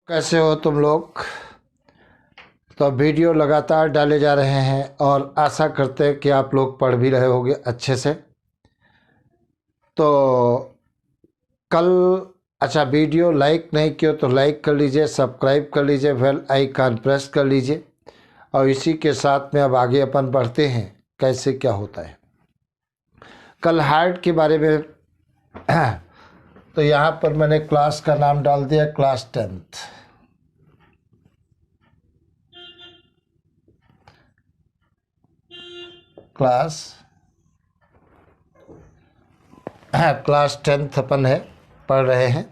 कैसे हो तुम लोग। तो वीडियो लगातार डाले जा रहे हैं और आशा करते हैं कि आप लोग पढ़ भी रहे होंगे अच्छे से। तो कल वीडियो लाइक नहीं किया तो लाइक कर लीजिए, सब्सक्राइब कर लीजिए, बेल आइकन प्रेस कर लीजिए। और इसी के साथ में अब आगे अपन बढ़ते हैं कैसे क्या होता है। कल हार्ट के बारे में तो यहाँ पर मैंने क्लास का नाम डाल दिया क्लास 10th। क्लास 10th अपन है पढ़ रहे हैं।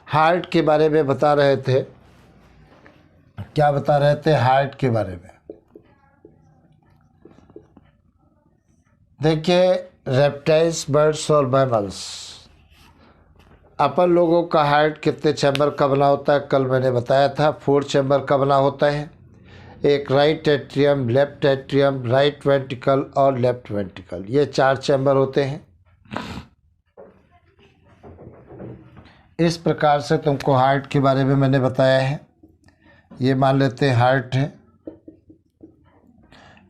हार्ट के बारे में बता रहे थे। क्या बता रहे थे हार्ट के बारे में? देखिए, रेप्टाइल्स, बर्ड्स और मैमल्स, अपन लोगों का हार्ट कितने चैम्बर का बना होता है कल मैंने बताया था। 4 चैम्बर का बना होता है। एक right atrium, left atrium, right ventricle और लेफ्ट वेंट्रिकल, ये 4 चैम्बर होते हैं। इस प्रकार से तुमको हार्ट के बारे में मैंने बताया है। ये मान लेते हैं हार्ट है।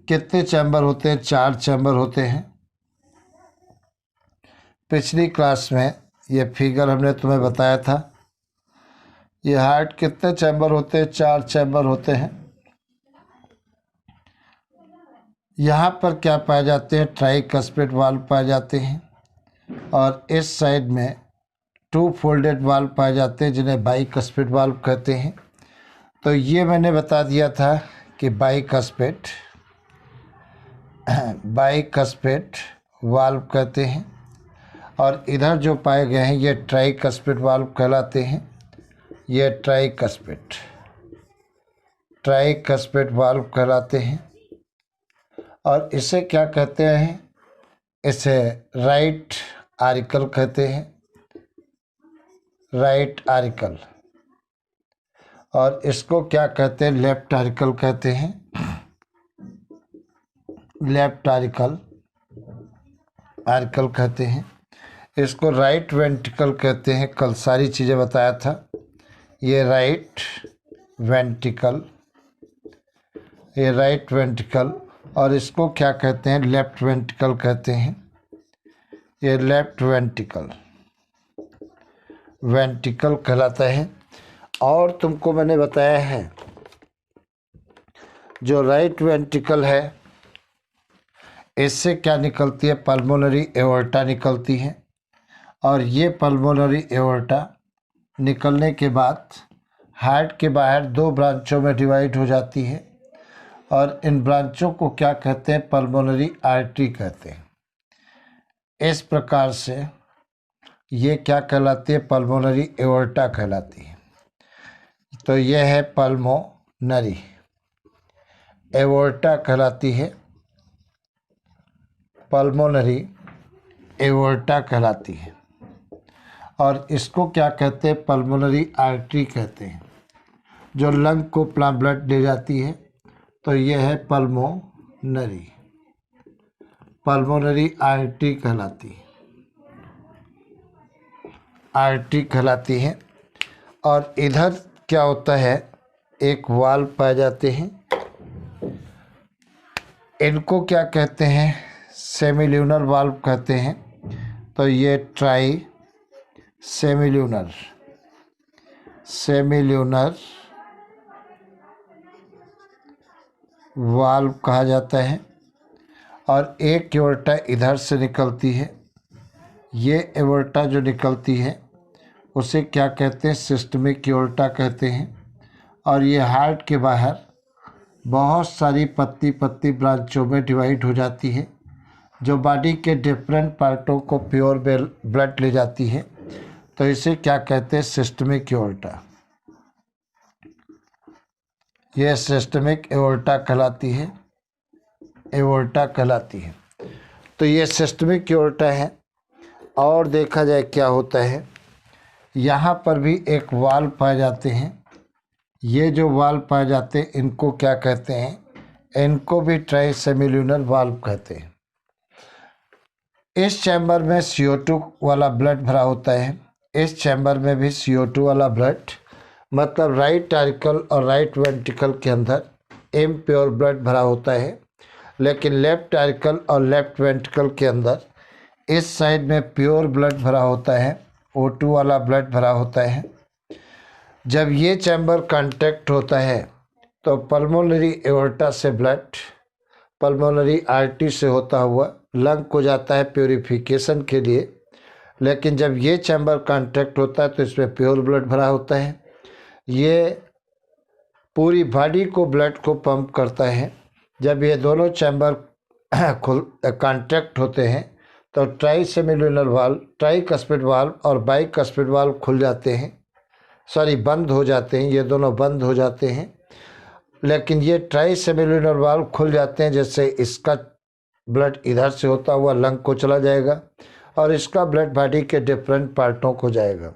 कितने चैम्बर होते हैं? 4 चैम्बर होते हैं। पिछली क्लास में ये फिगर हमने तुम्हें बताया था। ये हार्ट कितने चैम्बर होते हैं? 4 चैम्बर होते हैं। यहाँ पर क्या पाए जाते हैं? ट्राइकस्पिड वाल्व पाए जाते हैं और इस साइड में 2 फोल्डेड वाल्व पाए जाते हैं जिन्हें बाइकस्पिड वाल्व कहते हैं। तो ये मैंने बता दिया था कि बाइकस्पिड वाल्व कहते हैं। और इधर जो पाए गए हैं ये ट्राइकस्पिड वाल्व कहलाते हैं। ये ट्राइकस्पिड वाल्व कहलाते हैं। और इसे क्या कहते हैं? इसे राइट आरिकल कहते हैं, राइट आरिकल। और इसको क्या कहते हैं? लेफ्ट आरिकल कहते हैं, लेफ्ट आरिकल कहते हैं। इसको राइट वेंट्रिकल कहते हैं। कल सारी चीज़ें बताया था। ये राइट वेंट्रिकल और इसको क्या कहते हैं? लेफ्ट वेंट्रिकल कहते हैं। ये लेफ्ट वेंट्रिकल कहलाता है। और तुमको मैंने बताया है जो राइट वेंट्रिकल है इससे क्या निकलती है? पल्मोनरी एओर्टा निकलती है। और ये पल्मोनरी एओर्टा निकलने के बाद हार्ट के बाहर 2 ब्रांचों में डिवाइड हो जाती है। और इन ब्रांचों को क्या कहते हैं? पल्मोनरी आर्टरी कहते हैं। इस प्रकार से ये क्या कहलाती है? पल्मोनरी एओर्टा कहलाती है। तो ये है पल्मोनरी एओर्टा कहलाती है, पल्मोनरी एओर्टा कहलाती है। और इसको क्या कहते हैं? पल्मोनरी आर्टरी कहते हैं, जो लंग को ब्लड ले जाती है। तो ये है पल्मोनरी आर्टरी कहलाती है। और इधर क्या होता है? एक वाल्व पाए जाते हैं। इनको क्या कहते हैं? सेमिल्यूनर वाल्व कहते हैं। तो ये सेमिल्यूनर वाल्व कहा जाता है। और एक एओर्टा इधर से निकलती है। ये एओर्टा जो निकलती है उसे क्या कहते हैं? सिस्टमिक एओर्टा कहते हैं। और ये हार्ट के बाहर बहुत सारी पत्ती ब्रांचों में डिवाइड हो जाती है, जो बॉडी के डिफरेंट पार्टों को प्योर ब्लड ले जाती है। तो इसे क्या कहते हैं? Systemic aorta. यह सिस्टमिक एओर्टा कहलाती है। तो ये सिस्टमिक एओर्टा है। और देखा जाए क्या होता है, यहाँ पर भी एक वाल्व पाए जाते हैं। ये जो वाल्व पाए जाते हैं इनको क्या कहते हैं? इनको भी ट्राइसेमिल्यूनर वाल्व कहते हैं। इस चैम्बर में CO2 वाला ब्लड भरा होता है। इस चैम्बर में भी CO2 वाला ब्लड मतलब राइट आर्टिकल और राइट वेंट्रिकल के अंदर इम्प्योर ब्लड भरा होता है, लेकिन लेफ्ट आर्टिकल और लेफ्ट वेंट्रिकल के अंदर इस साइड में प्योर ब्लड भरा होता है, O2 वाला ब्लड भरा होता है। जब ये चैम्बर कांटेक्ट होता है तो पल्मोनरी एओर्टा से ब्लड पल्मोनरी आर्टरी से होता हुआ लंग को जाता है प्योरीफिकेशन के लिए, लेकिन जब ये चैम्बर कांटेक्ट होता है तो इसमें प्योर ब्लड भरा होता है। ये पूरी बॉडी को ब्लड को पंप करता है। जब ये दोनों चैम्बर कांटेक्ट होते हैं तो ट्राइसेमिलुनर वाल्व, ट्राइकस्पिड वाल्व और बाइकस्पिड वाल्व खुल जाते हैं, बंद हो जाते हैं। ये दोनों बंद हो जाते हैं, लेकिन ये ट्राइसेमिलुनर वाल्व खुल जाते हैं, जैसे इसका ब्लड इधर से होता हुआ लंग को चला जाएगा और इसका ब्लड बॉडी के डिफरेंट पार्टों को जाएगा।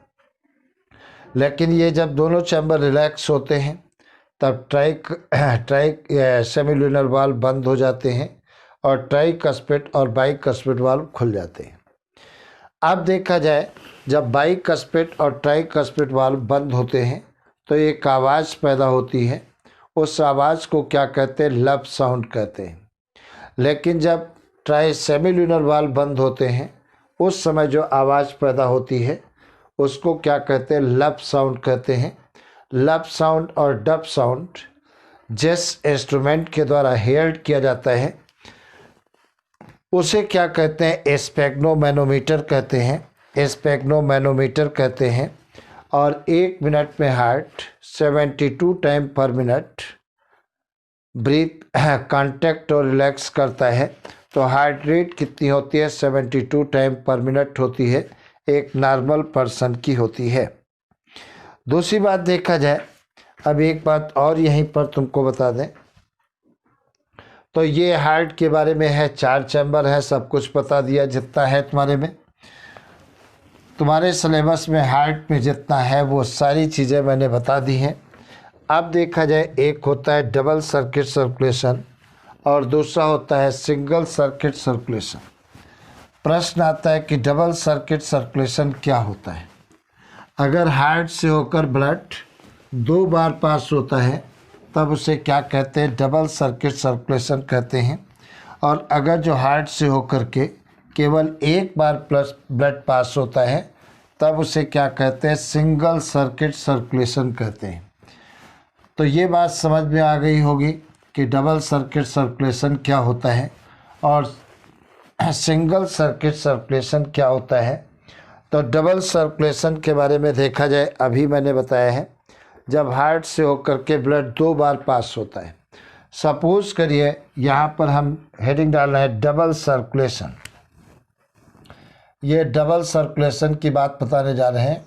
लेकिन ये जब दोनों चैम्बर रिलैक्स होते हैं तब ट्राइसेमिलुनर वाल्व बंद हो जाते हैं और ट्राइकस्पिड और बाइकस्पिड वाल्व खुल जाते हैं। अब देखा जाए, जब बाइकस्पिड और ट्राइकस्पिड वाल्व बंद होते हैं तो एक आवाज़ पैदा होती है। उस आवाज़ को क्या कहते हैं? लब साउंड कहते हैं। लेकिन जब ट्राइसेमिलुनर वाल्व बंद होते हैं उस समय जो आवाज़ पैदा होती है उसको क्या कहते हैं? लब साउंड कहते हैं। लब साउंड और डब साउंड जिस इंस्ट्रूमेंट के द्वारा हेयर्ड किया जाता है उसे क्या कहते हैं? स्फेग्नोमैनोमीटर कहते हैं। स्फेग्नोमैनोमीटर कहते हैं। और 1 मिनट में हार्ट 72 टाइम पर मिनट ब्रीथ कांटेक्ट और रिलैक्स करता है। तो हार्ट रेट कितनी होती है? 72 टाइम पर मिनट होती है, एक नॉर्मल पर्सन की होती है। दूसरी बात देखा जाए, अब एक बात और यहीं पर तुमको बता दें, तो ये हार्ट के बारे में है, 4 चैम्बर है, सब कुछ बता दिया जितना है तुम्हारे में। तुम्हारे सिलेबस में हार्ट में जितना है वो सारी चीज़ें मैंने बता दी हैं। अब देखा जाए, एक होता है डबल सर्किट सर्कुलेशन और दूसरा होता है सिंगल सर्किट सर्कुलेशन। प्रश्न आता है कि डबल सर्किट सर्कुलेशन क्या होता है? अगर हार्ट से होकर ब्लड 2 बार पास होता है तब उसे क्या कहते हैं? डबल सर्किट सर्कुलेशन कहते हैं। और अगर जो हार्ट से होकर के केवल 1 बार प्लस ब्लड पास होता है तब उसे क्या कहते हैं? सिंगल सर्किट सर्कुलेशन कहते हैं। तो ये बात समझ में आ गई होगी कि डबल सर्किट सर्कुलेशन क्या होता है और सिंगल सर्किट सर्कुलेशन क्या होता है। तो डबल सर्कुलेशन के बारे में देखा जाए, अभी मैंने बताया है, जब हार्ट से होकर के ब्लड 2 बार पास होता है। सपोज करिए यहाँ पर हम हेडिंग डाल रहे हैं डबल सर्कुलेशन। ये डबल सर्कुलेशन की बात बताने जा रहे हैं।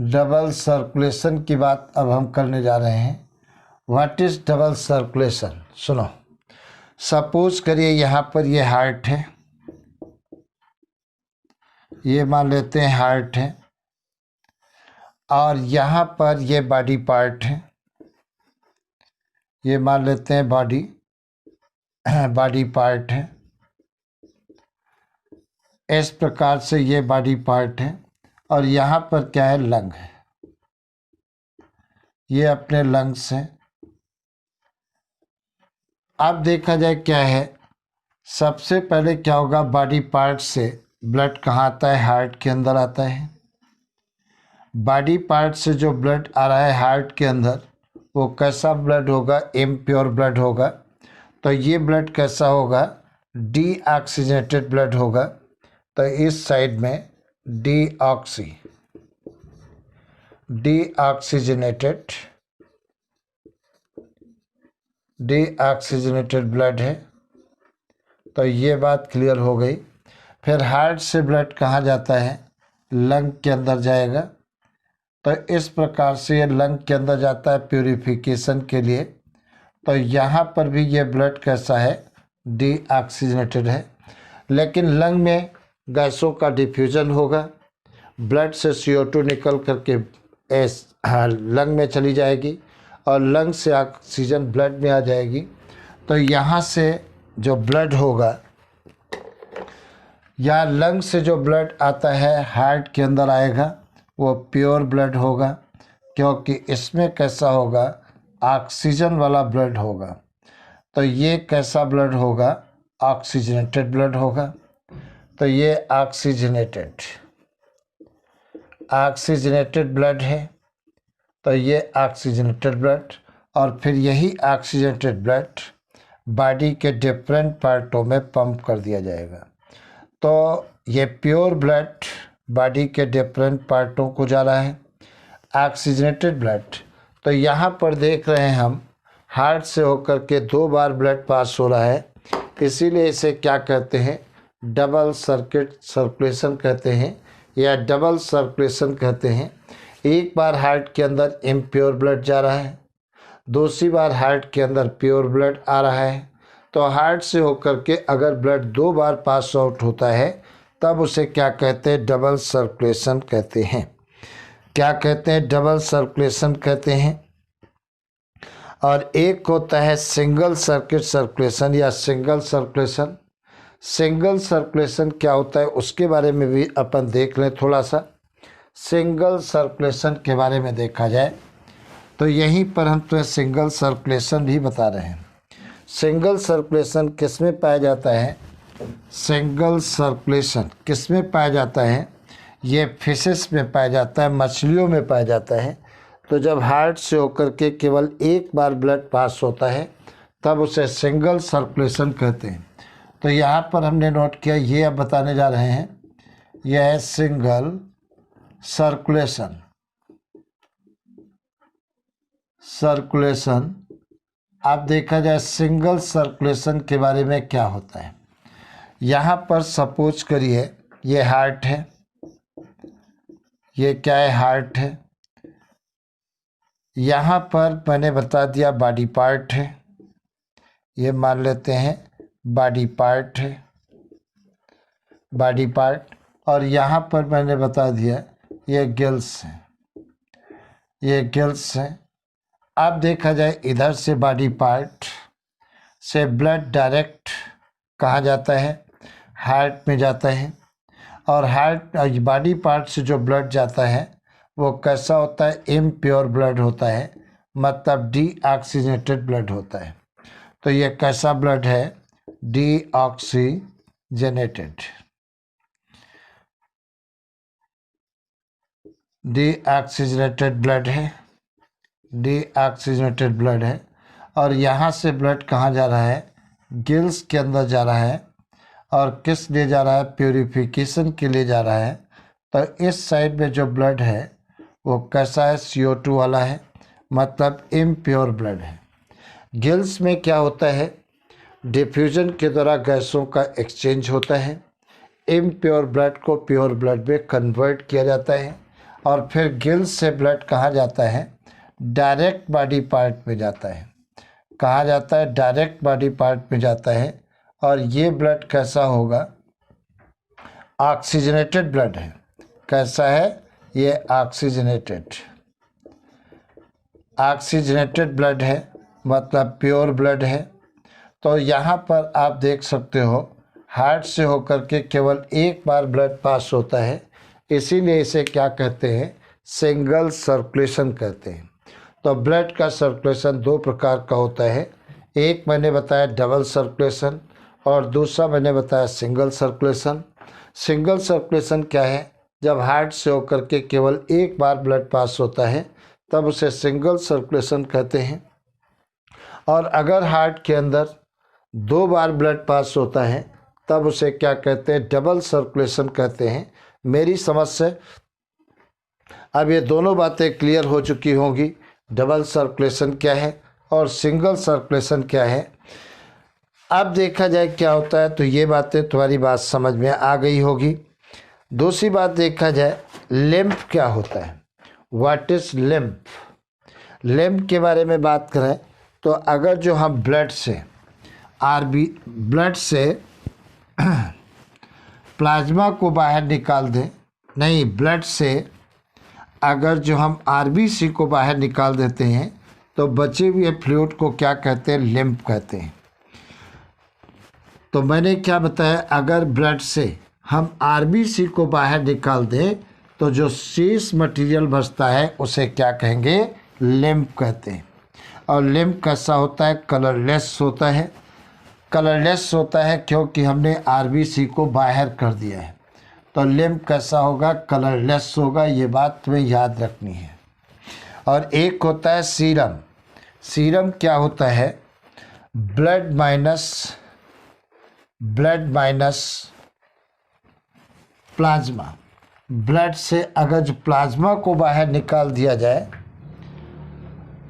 डबल सर्कुलेशन की बात अब हम करने जा रहे हैं। What is double circulation? सुनो, सपोज करिए यहाँ पर ये हार्ट है, ये मान लेते हैं हार्ट है, और यहाँ पर ये बॉडी पार्ट है, ये मान लेते हैं बॉडी पार्ट है। इस प्रकार से ये बॉडी पार्ट है और यहाँ पर क्या है? लंग है। ये अपने लंग्स हैं। अब देखा जाए क्या है, सबसे पहले क्या होगा? बॉडी पार्ट से ब्लड कहाँ आता है? हार्ट के अंदर आता है। बॉडी पार्ट से जो ब्लड आ रहा है हार्ट के अंदर वो कैसा ब्लड होगा? इम्प्योर ब्लड होगा। तो ये ब्लड कैसा होगा? डीऑक्सीजनेटेड ब्लड होगा। तो इस साइड में डीऑक्सीजनेटेड ब्लड है। तो ये बात क्लियर हो गई। फिर हार्ट से ब्लड कहाँ जाता है? लंग के अंदर जाएगा। तो इस प्रकार से ये लंग के अंदर जाता है प्यूरिफिकेशन के लिए। तो यहाँ पर भी ये ब्लड कैसा है? डीऑक्सीजनेटेड है। लेकिन लंग में गैसों का डिफ्यूजन होगा, ब्लड से CO2 निकल करके लंग में चली जाएगी और लंग से ऑक्सीजन ब्लड में आ जाएगी। तो यहाँ से जो ब्लड होगा या लंग से जो ब्लड आता है हार्ट के अंदर आएगा वो प्योर ब्लड होगा, क्योंकि इसमें कैसा होगा, ऑक्सीजन वाला ब्लड होगा। तो ये कैसा ब्लड होगा, ऑक्सीजनेटेड ब्लड होगा। तो ये ऑक्सीजनेटेड ब्लड है। तो ये ऑक्सीजनेटेड ब्लड, और फिर यही ऑक्सीजनेटेड ब्लड बॉडी के डिफरेंट पार्टों में पंप कर दिया जाएगा। तो ये प्योर ब्लड बॉडी के डिफरेंट पार्टों को जा रहा है, ऑक्सीजनेटेड ब्लड। तो यहाँ पर देख रहे हैं हम हार्ट से होकर के 2 बार ब्लड पास हो रहा है, इसीलिए इसे क्या कहते हैं, डबल सर्किट सर्कुलेशन कहते हैं या डबल सर्कुलेशन कहते हैं। एक बार हार्ट के अंदर इम्प्योर ब्लड जा रहा है, दूसरी बार हार्ट के अंदर प्योर ब्लड आ रहा है। तो हार्ट से होकर के अगर ब्लड 2 बार पास आउट होता है तब उसे क्या कहते हैं, डबल सर्कुलेशन कहते हैं। क्या कहते हैं, डबल सर्कुलेशन कहते हैं। और एक होता है सिंगल सर्किट सर्कुलेशन या सिंगल सर्कुलेशन। सिंगल सर्कुलेशन क्या होता है उसके बारे में भी अपन देख लें थोड़ा सा। सिंगल सर्कुलेशन के बारे में देखा जाए तो यहीं पर हम तो सिंगल सर्कुलेशन भी बता रहे हैं। सिंगल सर्कुलेशन किस में पाया जाता है, सिंगल सर्कुलेशन किस में पाया जाता है, ये फिशेस में पाया जाता है, मछलियों में पाया जाता है। तो जब हार्ट से होकर के केवल एक बार ब्लड पास होता है तब उसे सिंगल सर्कुलेशन कहते हैं। तो यहाँ पर हमने नोट किया, ये अब बताने जा रहे हैं, यह है सिंगल सर्कुलेशन। सर्कुलेशन अब देखा जाए सिंगल सर्कुलेशन के बारे में क्या होता है। यहाँ पर सपोज करिए ये हार्ट है, ये क्या है, हार्ट है। यहाँ पर मैंने बता दिया बॉडी पार्ट है, ये मान लेते हैं बॉडी पार्ट है, बॉडी पार्ट। और यहाँ पर मैंने बता दिया ये गिल्स है, ये गिल्स है। अब देखा जाए इधर से बॉडी पार्ट से ब्लड डायरेक्ट कहाँ जाता है, हार्ट में जाता है। और हार्ट बॉडी पार्ट से जो ब्लड जाता है वो कैसा होता है, इम्प्योर ब्लड होता है, मतलब डीऑक्सीजनेटेड ब्लड होता है। तो ये कैसा ब्लड है, डीऑक्सीजनेटेड, डीऑक्सीजनेटेड ब्लड है, डीऑक्सीजनेटेड ब्लड है। और यहाँ से ब्लड कहाँ जा रहा है, गिल्स के अंदर जा रहा है। और किस लिए जा रहा है, प्यूरिफिकेशन के लिए जा रहा है। तो इस साइड में जो ब्लड है वो कैसा है, CO2 वाला है, मतलब इम्प्योर ब्लड है। गिल्स में क्या होता है, डिफ्यूजन के द्वारा गैसों का एक्सचेंज होता है, इम्प्योर ब्लड को प्योर ब्लड में कन्वर्ट किया जाता है। और फिर गिल्स से ब्लड कहाँ जाता है, डायरेक्ट बॉडी पार्ट में जाता है। कहाँ जाता है, डायरेक्ट बॉडी पार्ट में जाता है। और ये ब्लड कैसा होगा, ऑक्सीजनेटेड ब्लड है। कैसा है, ये ऑक्सीजनेटेड, ऑक्सीजनेटेड ब्लड है, मतलब प्योर ब्लड है। तो यहाँ पर आप देख सकते हो हार्ट से होकर के केवल एक बार ब्लड पास होता है, इसीलिए इसे क्या कहते हैं, सिंगल सर्कुलेशन कहते हैं। तो ब्लड का सर्कुलेशन 2 प्रकार का होता है, एक मैंने बताया डबल सर्कुलेशन और दूसरा मैंने बताया सिंगल सर्कुलेशन। सिंगल सर्कुलेशन क्या है, जब हार्ट से होकर के केवल एक बार ब्लड पास होता है तब उसे सिंगल सर्कुलेशन कहते हैं। और अगर हार्ट के अंदर 2 बार ब्लड पास होता है तब उसे क्या कहते हैं, डबल सर्कुलेशन कहते हैं। मेरी समझ से अब ये दोनों बातें क्लियर हो चुकी होंगी, डबल सर्कुलेशन क्या है और सिंगल सर्कुलेशन क्या है। अब देखा जाए क्या होता है, तो ये बातें तुम्हारी बात समझ में आ गई होगी। दूसरी बात देखा जाए, लिम्फ क्या होता है, व्हाट इज लिम्फ। लिम्फ के बारे में बात करें तो अगर जो हम ब्लड से ब्लड से प्लाज्मा को बाहर निकाल दें, नहीं, ब्लड से अगर जो हम RBC को बाहर निकाल देते हैं तो बचे हुए फ्लूइड को क्या कहते हैं, लिम्फ कहते हैं। तो मैंने क्या बताया, अगर ब्लड से हम आरबीसी को बाहर निकाल दें तो जो शेष मटेरियल बचता है उसे क्या कहेंगे, लिम्फ कहते हैं। और लिम्फ कैसा होता है, कलरलेस होता है। कलरलेस होता है क्योंकि हमने आरबीसी को बाहर कर दिया है। तो लिम्फ कैसा होगा, कलरलेस होगा, ये बात तुम्हें याद रखनी है। और एक होता है सीरम। सीरम क्या होता है, ब्लड माइनस प्लाज्मा। ब्लड से अगर जो प्लाज्मा को बाहर निकाल दिया जाए,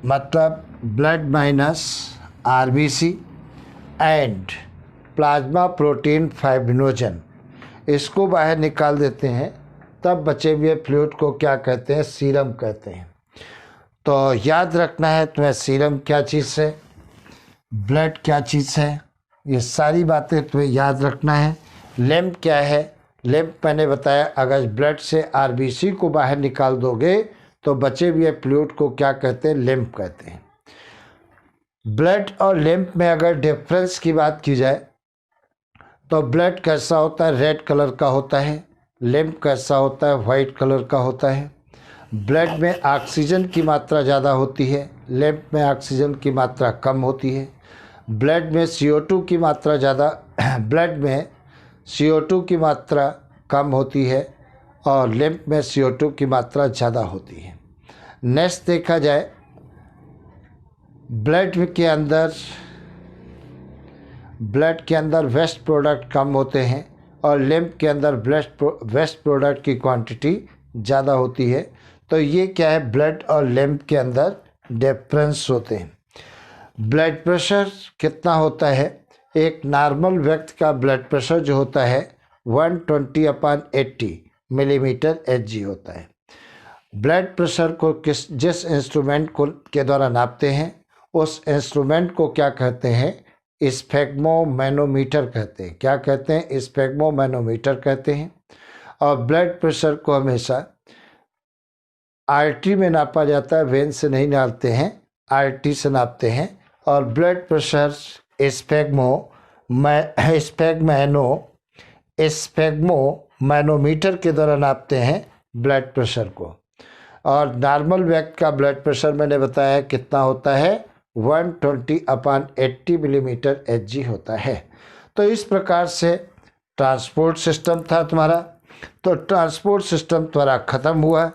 मतलब blood minus RBC and plasma protein fibrinogen, इसको बाहर निकाल देते हैं, तब बचे हुए फ्लूइड को क्या कहते हैं, सीरम कहते हैं। तो याद रखना है तुम्हें, सीरम क्या चीज़ है, ब्लड क्या चीज़ है, ये सारी बातें तुम्हें याद रखना है। लिम्फ क्या है, लिम्फ मैंने बताया, अगर ब्लड से आरबीसी को बाहर निकाल दोगे तो बचे हुए फ्लूइड को क्या कहते हैं, लिम्फ कहते हैं। ब्लड और लिम्फ में अगर डिफरेंस की बात की जाए तो ब्लड कैसा होता है, रेड कलर का होता है। लिम्फ कैसा होता है, वाइट कलर का होता है। ब्लड में ऑक्सीजन की मात्रा ज़्यादा होती है, लिम्फ में ऑक्सीजन की मात्रा कम होती है। ब्लड में CO2 की मात्रा ज़्यादा, ब्लड में CO2 की मात्रा कम होती है और लिम्फ में CO2 की मात्रा ज़्यादा होती है। नेक्स्ट देखा जाए, ब्लड के अंदर वेस्ट प्रोडक्ट कम होते हैं और लिम्फ के अंदर वेस्ट प्रोडक्ट की क्वांटिटी ज़्यादा होती है। तो ये क्या है, ब्लड और लिम्फ के अंदर डिफरेंस होते हैं। ब्लड प्रेशर कितना होता है, एक नॉर्मल व्यक्ति का ब्लड प्रेशर जो होता है 120/80 मिलीमीटर Hg होता है। ब्लड प्रेशर को जिस इंस्ट्रूमेंट के द्वारा नापते हैं उस इंस्ट्रूमेंट को क्या कहते हैं, स्फेग्मोमैनोमीटर कहते हैं। क्या कहते हैं, स्फेग्मोमैनोमीटर कहते हैं। और ब्लड प्रेशर को हमेशा आर्टरी में नापा जाता है, वेन से नहीं नापते हैं, आर्टरी से नापते हैं। और ब्लड प्रेशर स्फेग्मोमैनोमीटर के द्वारा नापते हैं ब्लड प्रेशर को। और नॉर्मल व्यक्ति का ब्लड प्रेशर मैंने बताया कितना होता है, 120/80 मिलीमीटर Hg होता है। तो इस प्रकार से ट्रांसपोर्ट सिस्टम था तुम्हारा। तो ट्रांसपोर्ट सिस्टम तुम्हारा ख़त्म हुआ।